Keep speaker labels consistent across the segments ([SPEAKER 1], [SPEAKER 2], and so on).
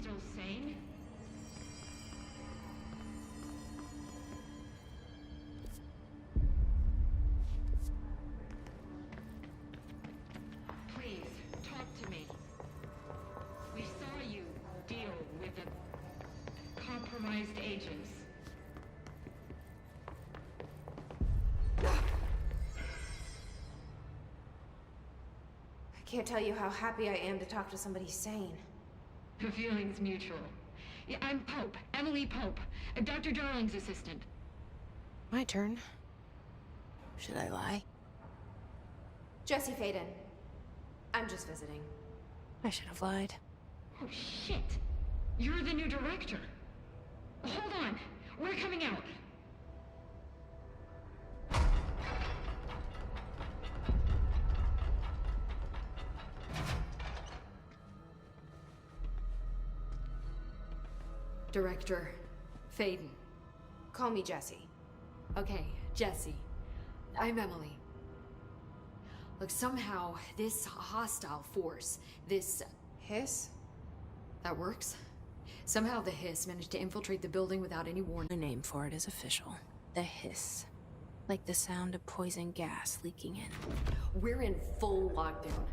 [SPEAKER 1] still sane? Please, talk to me. We saw you deal with the compromised agents.
[SPEAKER 2] I can't tell you how happy I am to talk to somebody sane.
[SPEAKER 1] The feeling's mutual. Yeah, I'm Pope, Emily Pope, Dr. Darling's assistant.
[SPEAKER 3] My turn. Should I lie?
[SPEAKER 2] Jesse Faden. I'm just visiting.
[SPEAKER 3] I should have lied.
[SPEAKER 1] Oh, shit. You're the new director. Hold on. We're coming out.
[SPEAKER 4] Director Faden.
[SPEAKER 2] Call me Jesse.
[SPEAKER 4] Okay, Jesse. I'm Emily. Look, somehow this hostile force, this...
[SPEAKER 2] Hiss?
[SPEAKER 4] That works? Somehow the hiss managed to infiltrate the building without any warning.
[SPEAKER 3] The name for it is official. The hiss. Like the sound of poison gas leaking in.
[SPEAKER 4] We're in full lockdown.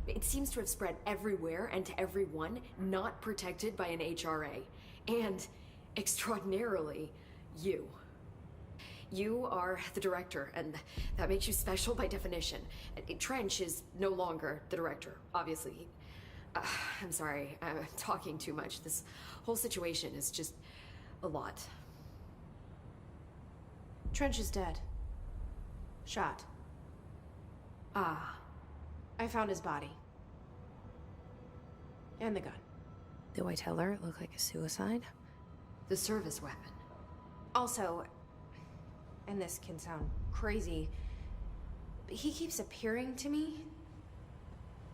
[SPEAKER 4] It seems to have spread everywhere and to everyone not protected by an HRA. And, extraordinarily, you. You are the director, and that makes you special by definition. Trench is no longer the director, obviously. I'm sorry, I'm talking too much. This whole situation is just a lot.
[SPEAKER 2] Trench is dead. Shot.
[SPEAKER 4] Ah.
[SPEAKER 2] I found his body. And the gun.
[SPEAKER 3] Do I tell her it looked like a suicide?
[SPEAKER 4] The service weapon.
[SPEAKER 2] Also, and this can sound crazy, but he keeps appearing to me,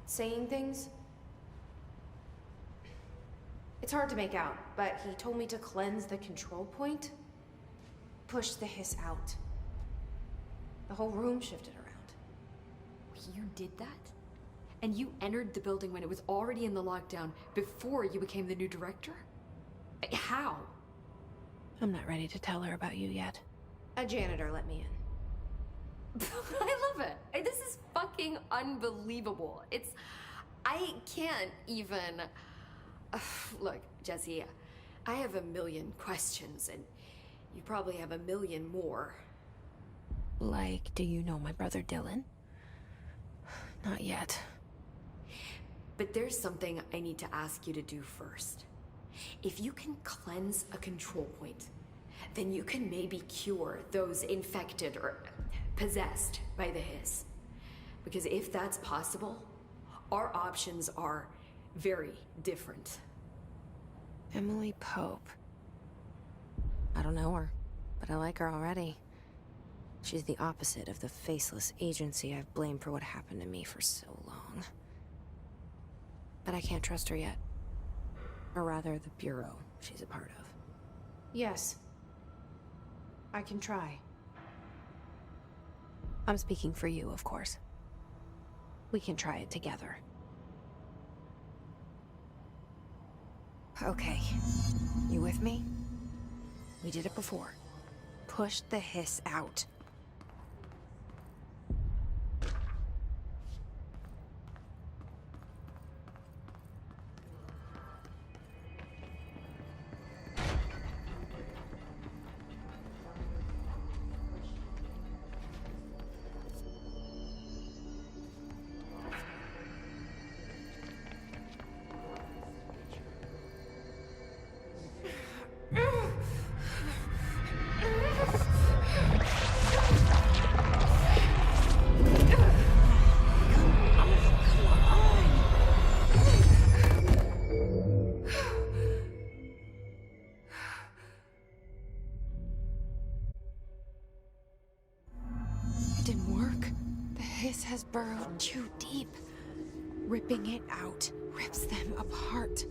[SPEAKER 2] saying things. It's hard to make out, but he told me to cleanse the control point, push the hiss out. The whole room shifted around.
[SPEAKER 4] You did that? And you entered the building when it was already in the lockdown before you became the new director? How?
[SPEAKER 3] I'm not ready to tell her about you yet.
[SPEAKER 2] A janitor let me in.
[SPEAKER 4] I love it. This is fucking unbelievable. I can't even... Look, Jesse, I have a million questions, and you probably have a million more.
[SPEAKER 3] Like, do you know my brother Dylan? Not yet.
[SPEAKER 4] But there's something I need to ask you to do first. If you can cleanse a control point, then you can maybe cure those infected or possessed by the hiss. Because if that's possible, our options are very different.
[SPEAKER 3] Emily Pope. I don't know her, but I like her already. She's the opposite of the faceless agency I've blamed for what happened to me for so long. But I can't trust her yet. Or rather, the bureau she's a part of.
[SPEAKER 2] Yes. I can try.
[SPEAKER 3] I'm speaking for you, of course. We can try it together. Okay. You with me? We did it before. Push the hiss out. Has burrowed too deep. Ripping it out rips them apart.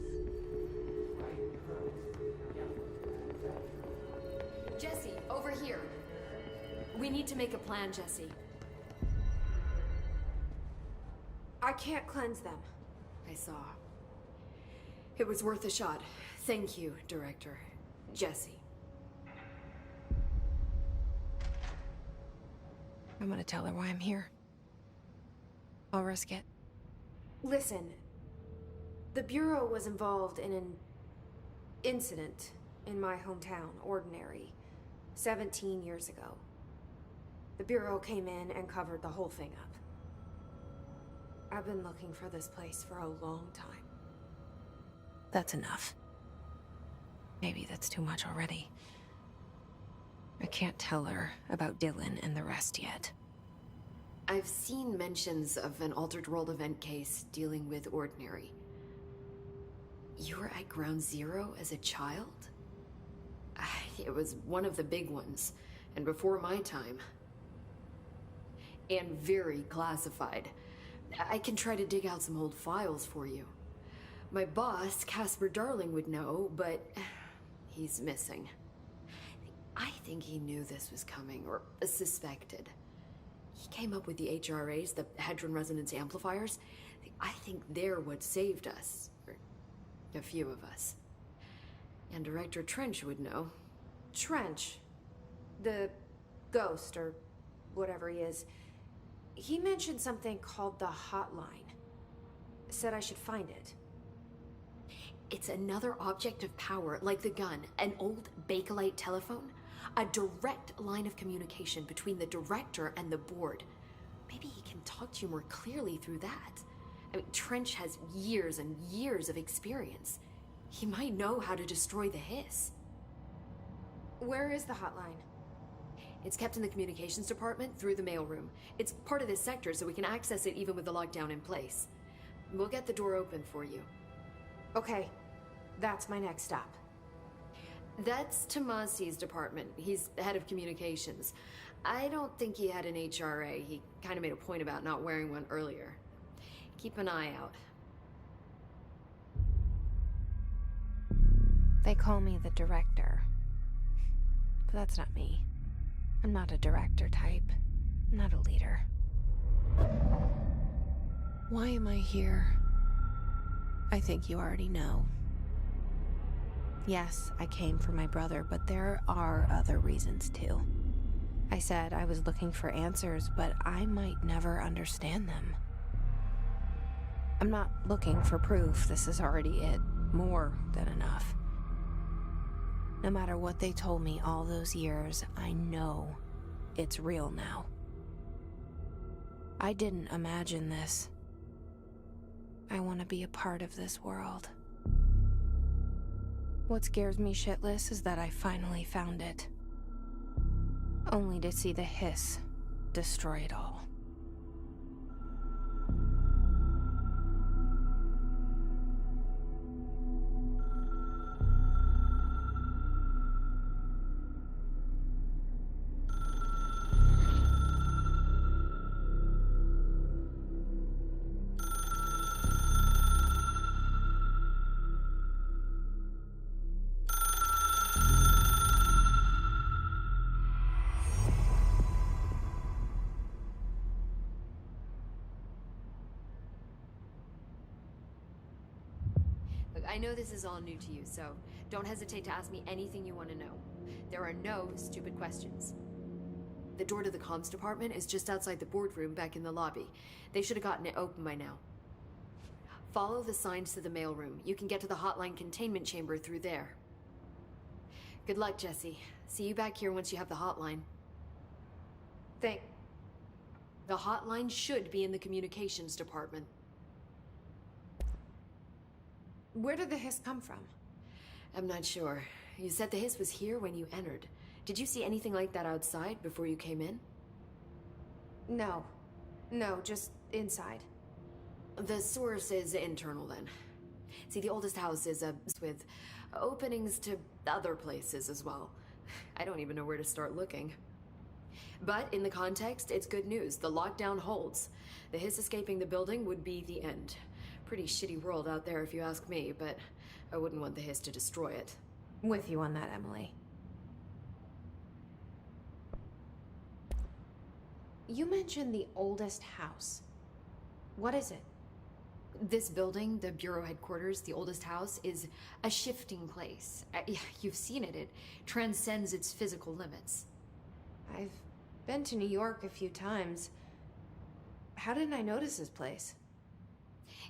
[SPEAKER 4] Jesse, over here. We need to make a plan, Jesse.
[SPEAKER 2] I can't cleanse them.
[SPEAKER 4] I saw. It was worth a shot. Thank you, Director. Jesse.
[SPEAKER 3] I'm gonna tell her why I'm here. I'll risk it.
[SPEAKER 2] Listen, the Bureau was involved in an incident in my hometown, Ordinary, 17 years ago. The Bureau came in and covered the whole thing up. I've been looking for this place for a long time.
[SPEAKER 3] That's enough. Maybe that's too much already. I can't tell her about Dylan and the rest yet.
[SPEAKER 4] I've seen mentions of an Altered World event case dealing with Ordinary. You were at Ground Zero as a child? It was one of the big ones, and before my time. And very classified. I can try to dig out some old files for you. My boss, Casper Darling, would know, but he's missing. I think he knew this was coming, or suspected. He came up with the HRAs, the Hadron Resonance Amplifiers. I think they're what saved us. Or a few of us. And Director Trench would know.
[SPEAKER 2] Trench, the ghost, or whatever he is, he mentioned something called the Hotline. Said I should find it.
[SPEAKER 4] It's another object of power, like the gun, an old Bakelite telephone. A direct line of communication between the director and the board. Maybe he can talk to you more clearly through that. I mean, Trench has years and years of experience. He might know how to destroy the hiss.
[SPEAKER 2] Where is the hotline?
[SPEAKER 4] It's kept in the communications department through the mailroom. It's part of this sector, so we can access it even with the lockdown in place. We'll get the door open for you.
[SPEAKER 2] Okay, that's my next stop.
[SPEAKER 4] That's Tomasi's department. He's the head of communications. I don't think he had an HRA. He kind of made a point about not wearing one earlier. Keep an eye out.
[SPEAKER 3] They call me the director. But that's not me. I'm not a director type. I'm not a leader. Why am I here? I think you already know. Yes, I came for my brother, but there are other reasons too. I said I was looking for answers, but I might never understand them. I'm not looking for proof. This is already it. More than enough. No matter what they told me all those years, I know it's real now. I didn't imagine this. I want to be a part of this world. What scares me shitless is that I finally found it. Only to see the hiss destroy it all.
[SPEAKER 4] I know this is all new to you, so don't hesitate to ask me anything you want to know. There are no stupid questions. The door to the comms department is just outside the boardroom back in the lobby. They should have gotten it open by now. Follow the signs to the mailroom. You can get to the hotline containment chamber through there. Good luck, Jesse. See you back here once you have the hotline. The hotline should be in the communications department.
[SPEAKER 2] Where did the hiss come from?
[SPEAKER 4] I'm not sure. You said the hiss was here when you entered. Did you see anything like that outside before you came in?
[SPEAKER 2] No. No, just inside.
[SPEAKER 4] The source is internal then. See, the oldest house is with openings to other places as well. I don't even know where to start looking. But in the context, it's good news. The lockdown holds. The hiss escaping the building would be the end. Pretty shitty world out there if you ask me, but I wouldn't want the hiss to destroy it.
[SPEAKER 2] With you on that, Emily. You mentioned the oldest house. What is it?
[SPEAKER 4] This building, the Bureau headquarters, the oldest house, is a shifting place. You've seen it. It transcends its physical limits.
[SPEAKER 2] I've been to New York a few times. How didn't I notice this place?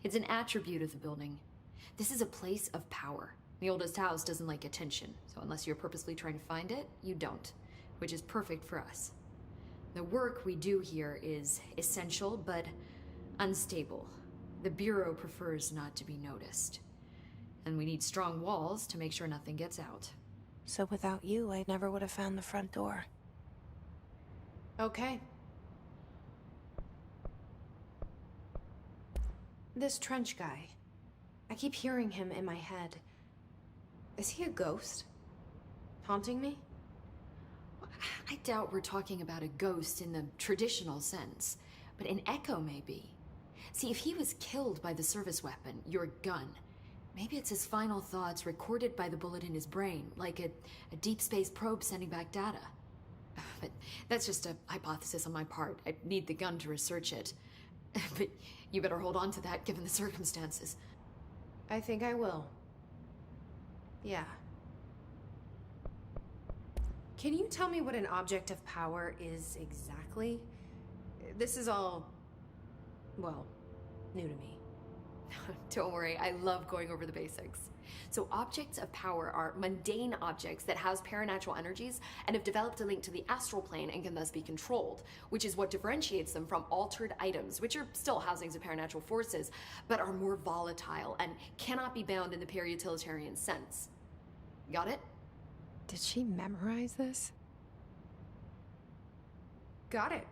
[SPEAKER 4] It's an attribute of the building. This is a place of power. The oldest house doesn't like attention, so unless you're purposely trying to find it, you don't, which is perfect for us. The work we do here is essential, but unstable. The Bureau prefers not to be noticed. And we need strong walls to make sure nothing gets out.
[SPEAKER 3] So without you, I never would have found the front door.
[SPEAKER 2] Okay. This trench guy. I keep hearing him in my head. Is he a ghost? Haunting me?
[SPEAKER 4] I doubt we're talking about a ghost in the traditional sense, but an echo maybe. See, if he was killed by the service weapon, your gun, maybe it's his final thoughts recorded by the bullet in his brain, like a deep space probe sending back data. But that's just a hypothesis on my part. I need the gun to research it. But you better hold on to that given the circumstances.
[SPEAKER 2] I think I will. Yeah. Can you tell me what an object of power is exactly? This is all, well, new to me.
[SPEAKER 4] Don't worry, I love going over the basics. So objects of power are mundane objects that house paranatural energies and have developed a link to the astral plane and can thus be controlled, which is what differentiates them from altered items, which are still housings of paranatural forces, but are more volatile and cannot be bound in the peri-utilitarian sense. Got it?
[SPEAKER 3] Did she memorize this?
[SPEAKER 2] Got it.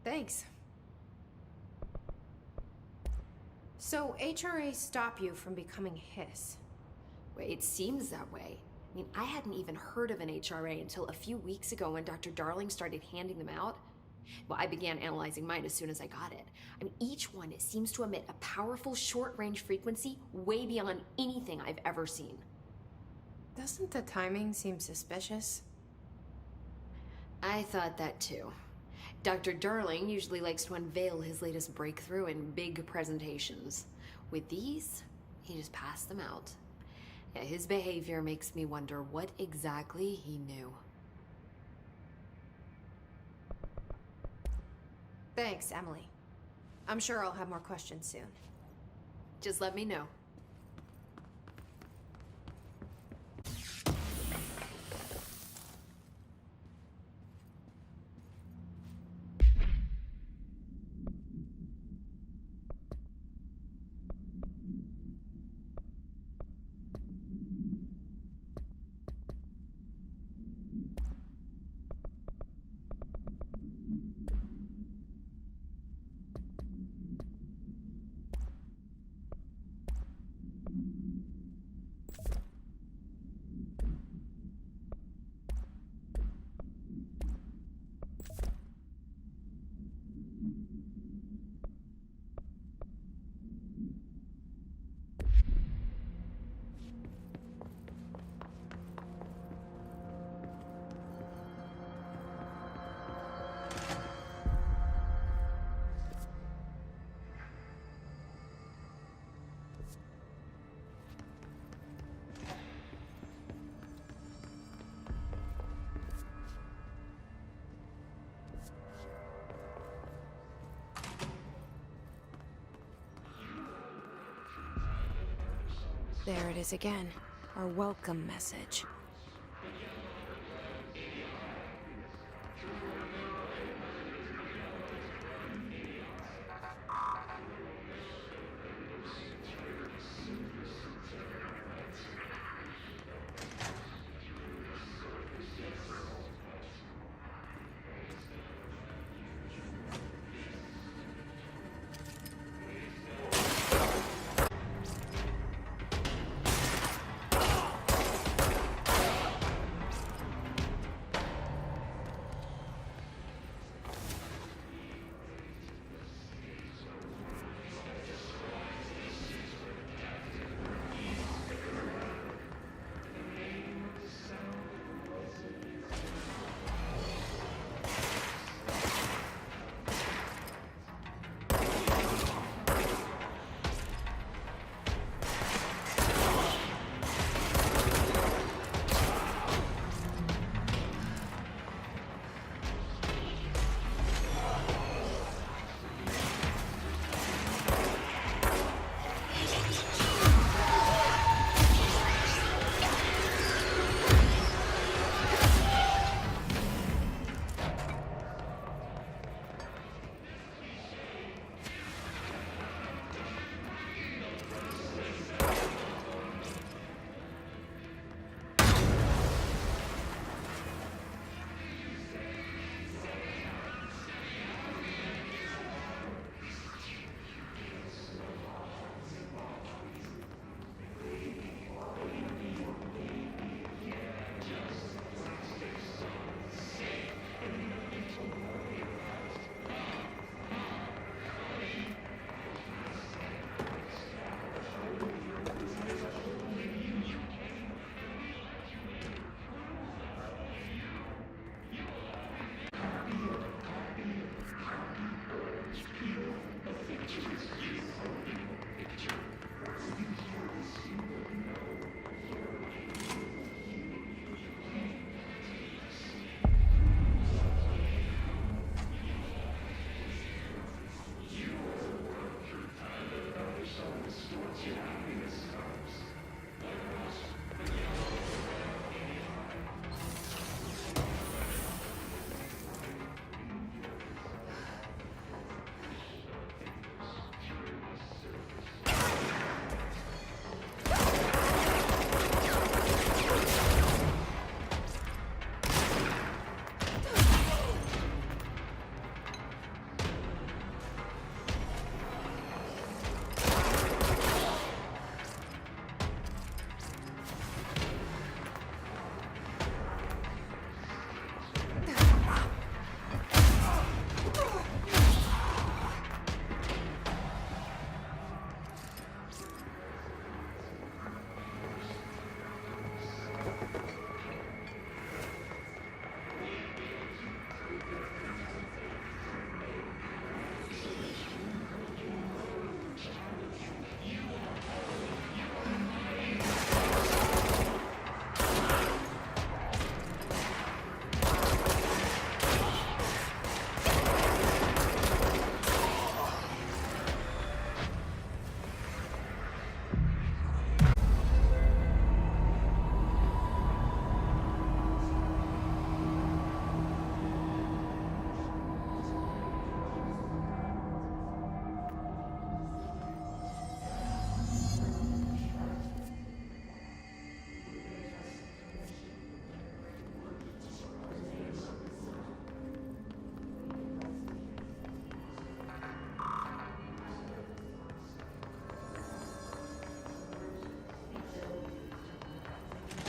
[SPEAKER 2] Thanks. So HRA stop you from becoming Hiss?
[SPEAKER 4] Well, it seems that way. I mean, I hadn't even heard of an HRA until a few weeks ago when Dr. Darling started handing them out. Well, I began analyzing mine as soon as I got it. I mean, each one seems to emit a powerful short-range frequency way beyond anything I've ever seen.
[SPEAKER 2] Doesn't the timing seem suspicious?
[SPEAKER 4] I thought that too. Dr. Darling usually likes to unveil his latest breakthrough in big presentations. With these, he just passed them out. Yeah, his behavior makes me wonder what exactly he knew.
[SPEAKER 2] Thanks, Emily. I'm sure I'll have more questions soon.
[SPEAKER 4] Just let me know.
[SPEAKER 3] There it is again. Our welcome message.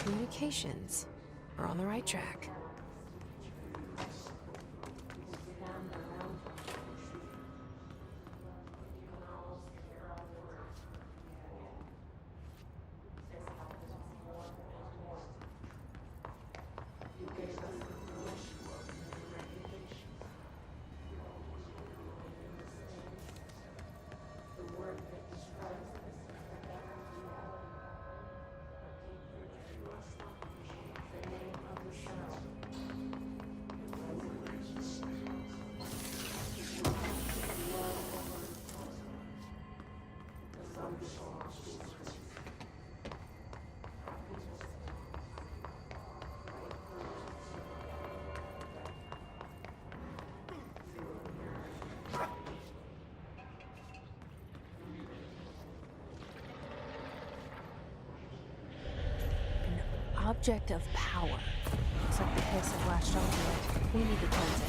[SPEAKER 3] Communications. We're on the right track. Object of power. Looks like the case have latched onto it. We need to cleanse it.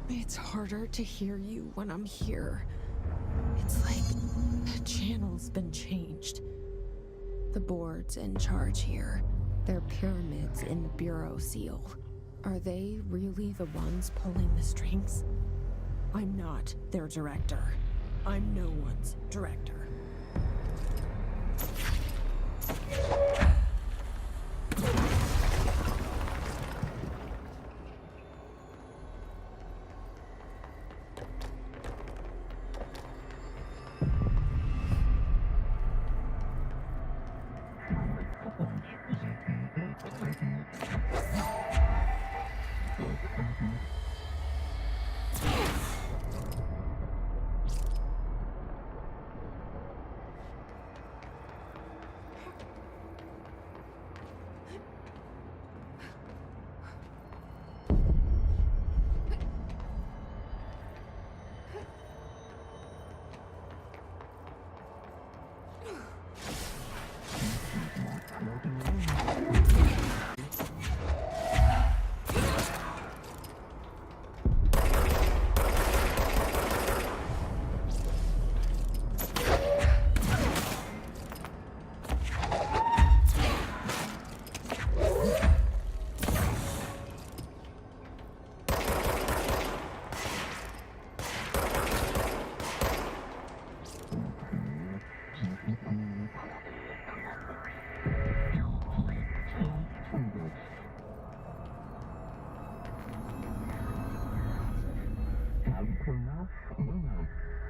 [SPEAKER 3] It's harder to hear you when I'm here. It's like the channel's been changed. The board's in charge here. They're pyramids in the Bureau seal. Are they really the ones pulling the strings? I'm not their director. I'm no one's director.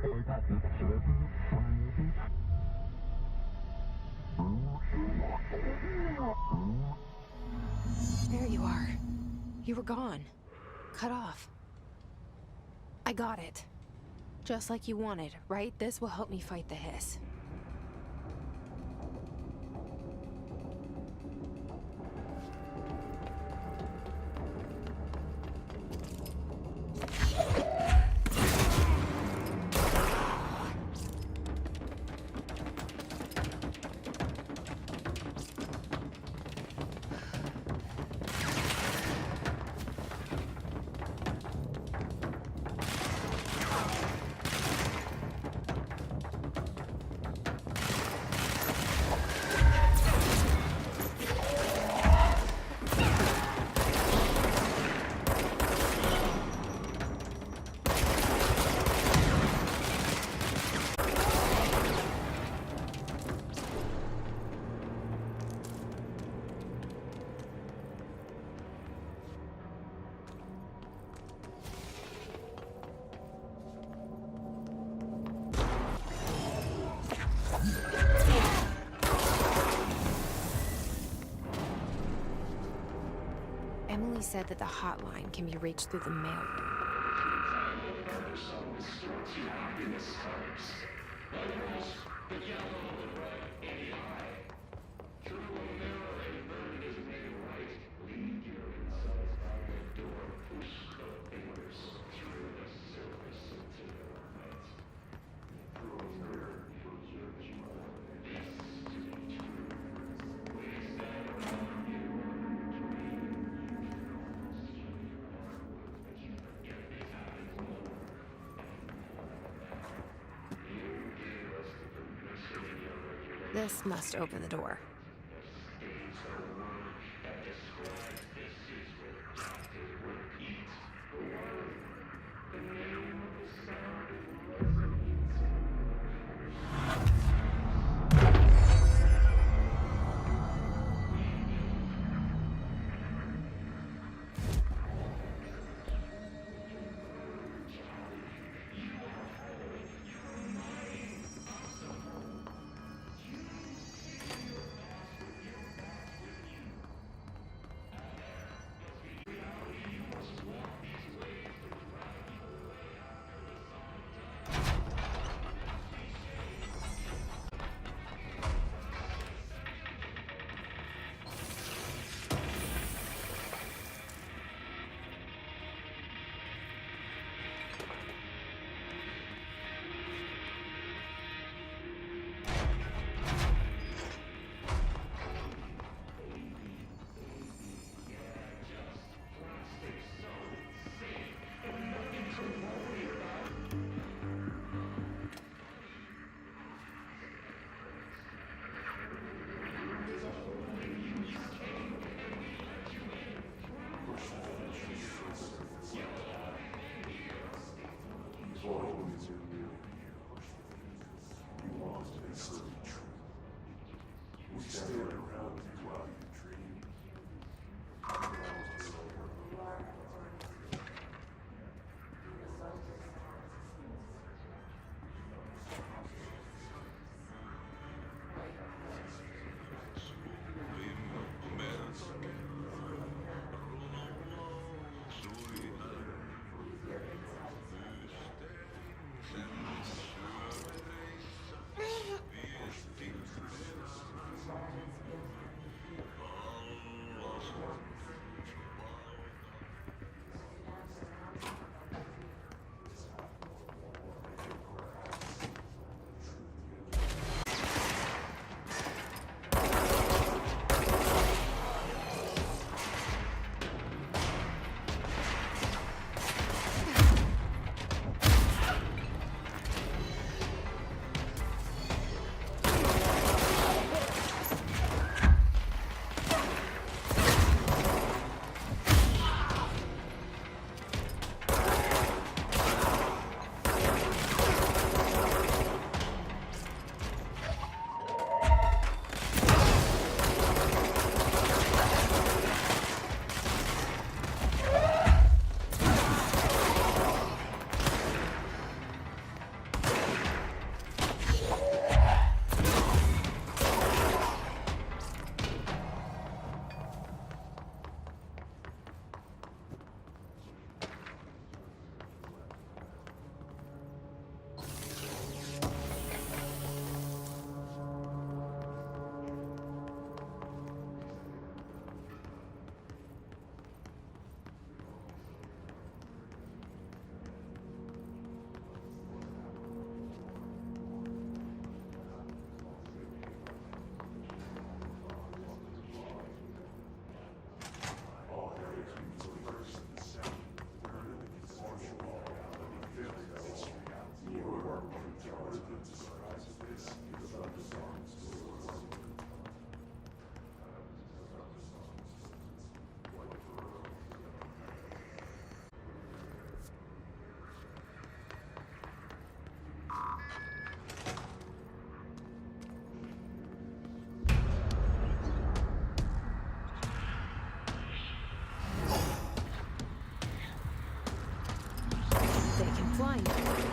[SPEAKER 3] There you are. You were gone. Cut off. I got it. Just like you wanted, right? This will help me fight the hiss. Emily said that the hotline can be reached through the mail. This must open the door. Flying. Great.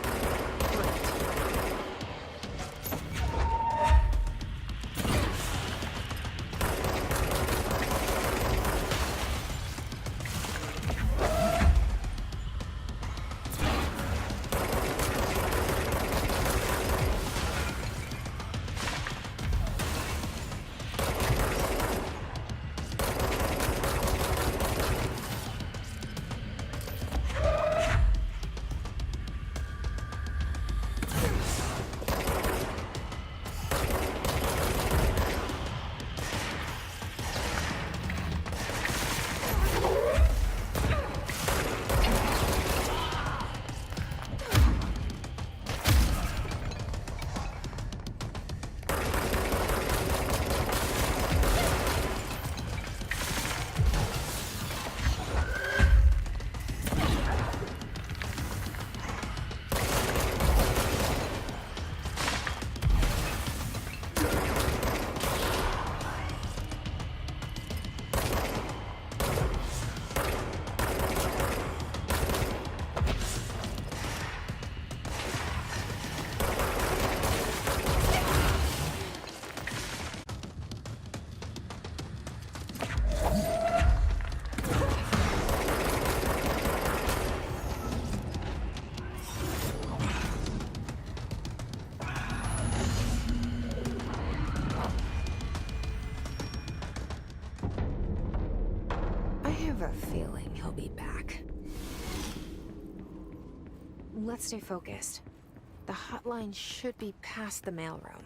[SPEAKER 3] I have a feeling he'll be back. Let's stay focused. The hotline should be past the mailroom.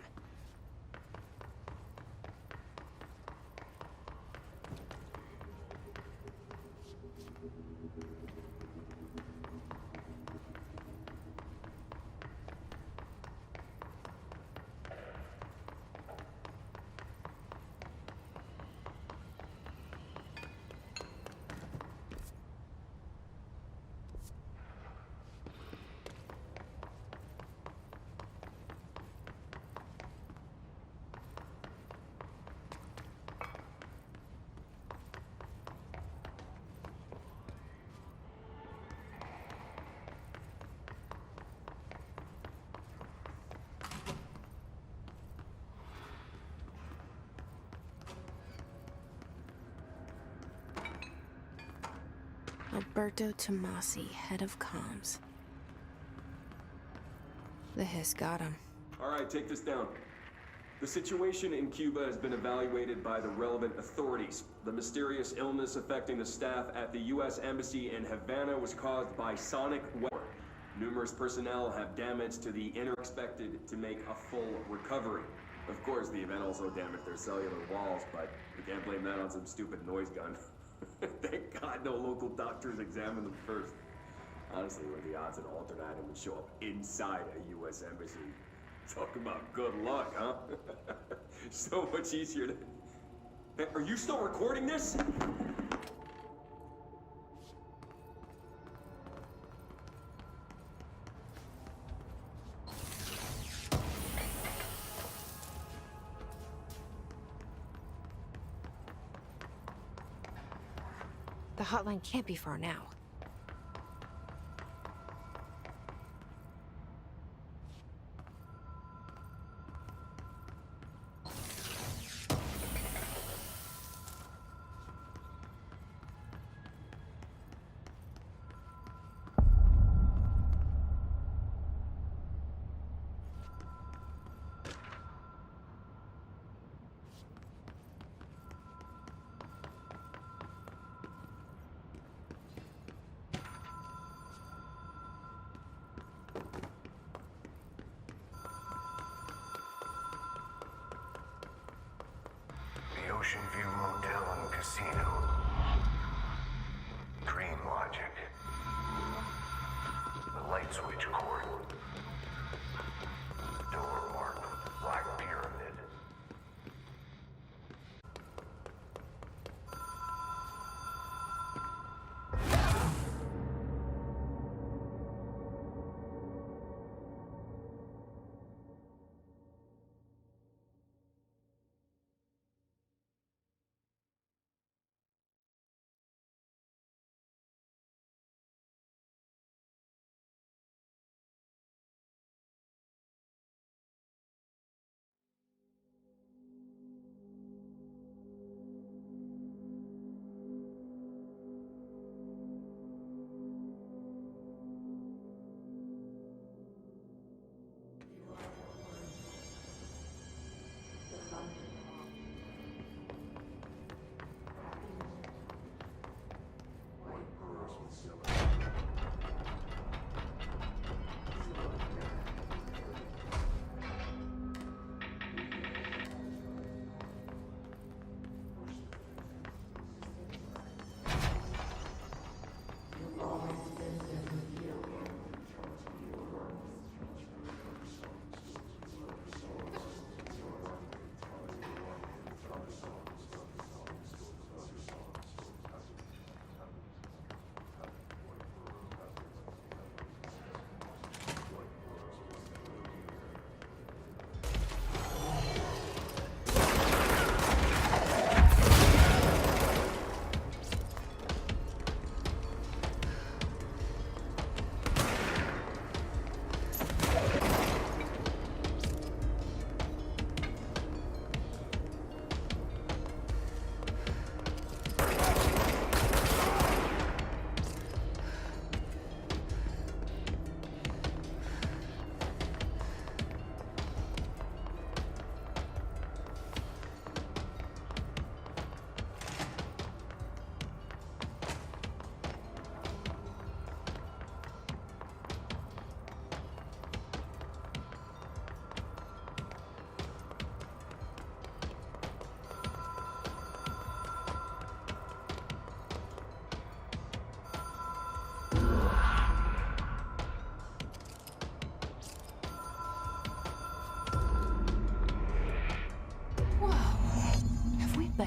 [SPEAKER 3] Alberto Tomasi, head of comms. The hiss got him.
[SPEAKER 5] All right, take this down. The situation in Cuba has been evaluated by the relevant authorities. The mysterious illness affecting the staff at the U.S. Embassy in Havana was caused by sonic weather. Numerous personnel have damage to the inner expected to make a full recovery. Of course, the event also damaged their cellular walls, but we can't blame that on some stupid noise gun. Thank God no local doctors examined them first. Honestly, what are the odds an alternate item would show up inside a U.S. embassy? Talk about good luck, huh? So much easier to... Hey, are you still recording this?
[SPEAKER 3] The hotline can't be far now.
[SPEAKER 6] Ocean View Motel and Casino. Dream Logic. The light switch cord. Door marked Black Pyramid.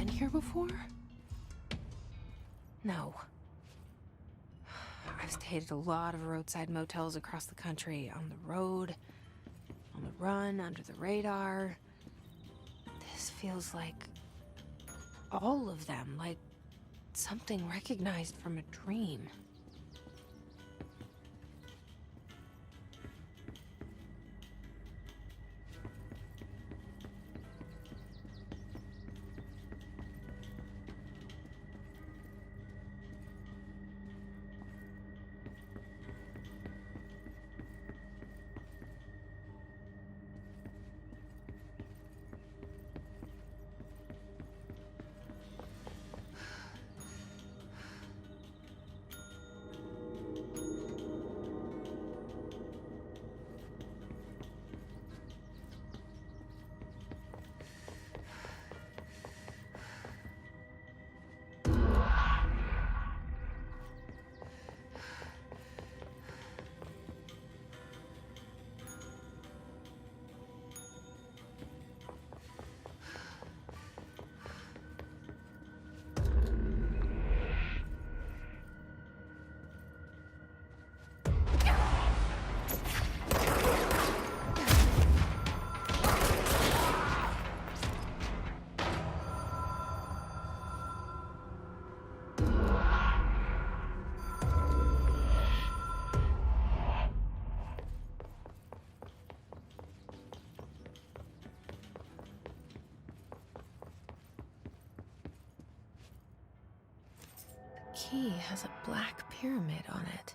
[SPEAKER 3] been here before? No. I've stayed at a lot of roadside motels across the country, on the road, on the run, under the radar. This feels like all of them, like something recognized from a dream. The key has a black pyramid on it.